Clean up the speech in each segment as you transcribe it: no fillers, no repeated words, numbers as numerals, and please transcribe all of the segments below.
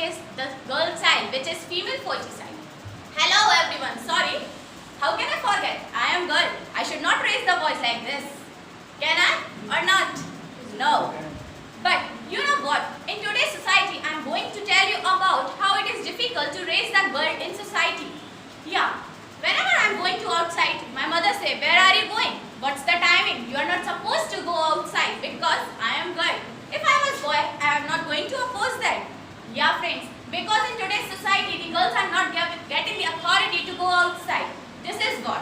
is the girl child, which is female foeticide. Hello everyone, sorry. How can I forget? I am girl. I should not raise the voice like this. Can I or not? No. But you know what? In today's society, I am going to tell you about how it is difficult to raise the girl in society. Yeah. Whenever I am going to outside, my mother say, where are you going? What's the timing? You are not supposed to go outside because I am girl. If I was boy, I am not going to oppose that. Yeah friends, because in today's society, the girls are not getting the authority to go outside. This is what.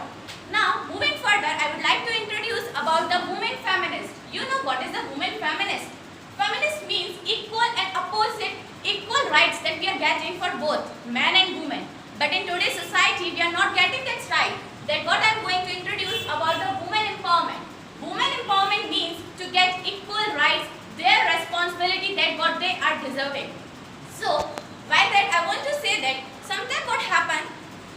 Now, moving further, I would like to introduce about the women feminist. You know what is the women feminist? Feminist means equal and opposite, equal rights that we are getting for both men and women. But in today's society, we are not getting that right. That's what I am going to introduce about the women empowerment. Women empowerment means to get equal rights, their responsibility that what they are deserving. So, by that I want to say that sometimes what happened,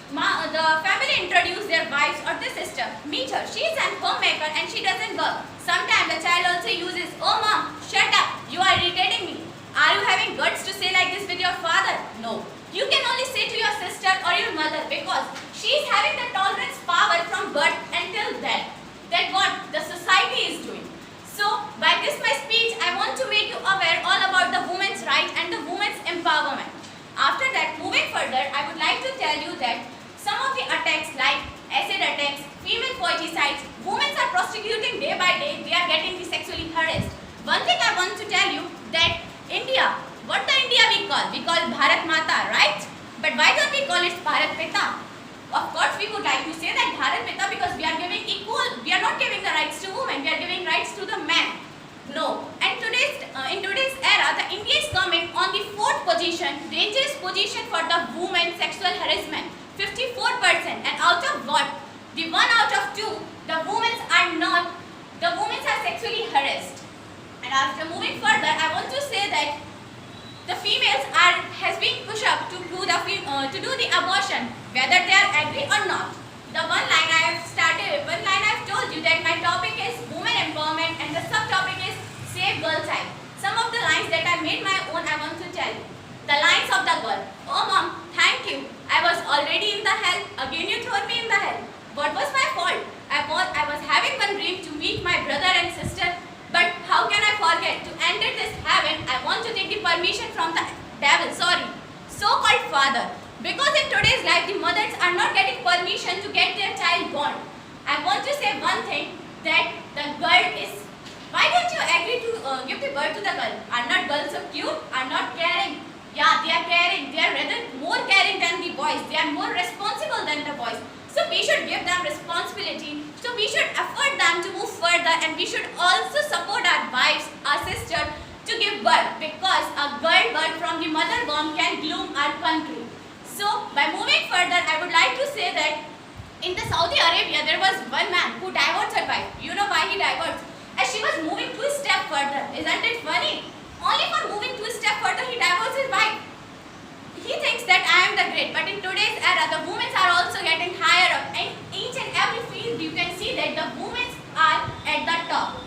the family introduce their wives or the sister, meet her, she is an homemaker and she doesn't work. Sometimes the child also uses, oh mom, shut up, you are irritating me. Are you having guts to say like this with your father? No. You can only say to your sister or your mother because she is having the tolerance power from birth until death. That's what the society is doing. So, by this my speech, I want to make you aware all about the women's right and the women's empowerment. After that, moving further, I would like to tell you that some of the attacks like acid attacks, female foeticides, women are prosecuting day by day, they are getting sexually harassed. One thing I want to tell you that India, what the India we call? We call Bharat Mata, right? But why don't we call it Bharat Pita? Of course, we would like to say that Bharat Pita because we are giving equal, we are not giving the rights to women, we are giving rights to the men. No. And in today's era, the India is coming on the 4th position, dangerous position for the women sexual harassment, 54%. And out of what? The 1 out of 2, the women are sexually harassed. And after moving further, I want to say that the females has been pushed up to do the abortion, whether they are agree or not. The one line I have told you that my topic is women empowerment and the subtopic is save girl child. Some of the lines that I made my own, I want to tell you. The lines of the girl. Oh mom, thank you. I was already in the hell. Again you throw me in the hell. What was my fault? I was having one dream to meet my brother and sister. But how can I forget to enter this heaven? I want to take the permission from the devil, so-called father. Because in today's life, the mothers are not getting permission to get their child born. I want to say one thing, that the girl is, why don't you agree to give the birth to the girl? Are not girls so cute? Are not caring? Yeah, they are caring. They are rather more caring than the boys. They are more responsible than the boys. So we should give them responsibility. So we should effort them to move further and we should also support our wives, our sisters to give birth because a girl birth from the mother womb can bloom our country. So by moving further, I would like to say that in the Saudi Arabia, there was one man who divorced her wife. You know why he divorced? As she was moving 2 steps further. Isn't it funny? Only for moving 2 steps further, he divorced his wife. He thinks that I am the great, but in today's era, the women are also getting higher up. And each and every field, you can see that the women are at the top.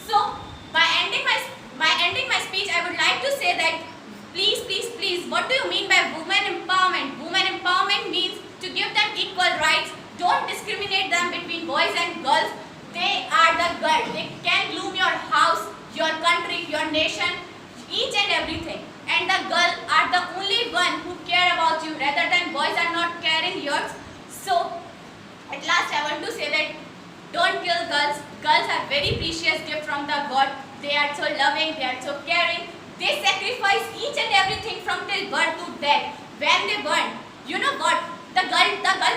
So, by ending my speech, I would like to say that please, what do you mean by women empowerment? Women empowerment means to give them equal rights. Don't discriminate them between boys and girls. They are the girl. They can bloom your house, your country, your nation, each and everything. And the girls are the only one who care about you rather than boys are not caring yours. So, at last I want to say that don't kill girls. Girls are very precious gift from the God. They are so loving, they are so caring. They sacrifice each and everything from till birth to death. When they burn, you know what? The girl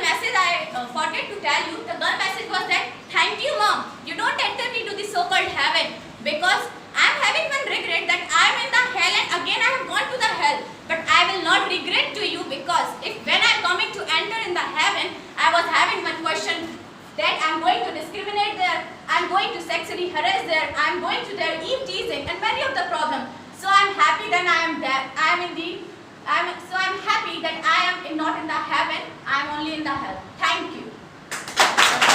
message I forget to tell you. The girl message was that, thank you mom. You don't enter me to the so-called heaven because I am having one regret that I am in the hell and again I have gone to the hell. But I will not regret to you because if when I am coming to enter in the heaven, I was having one question that I am going to discriminate there, I am going to sexually harass there, I am going to their eve teasing and many of the problems. So I am happy that I am there. I am happy that I am not in the heaven, I am only in the hell. Thank you.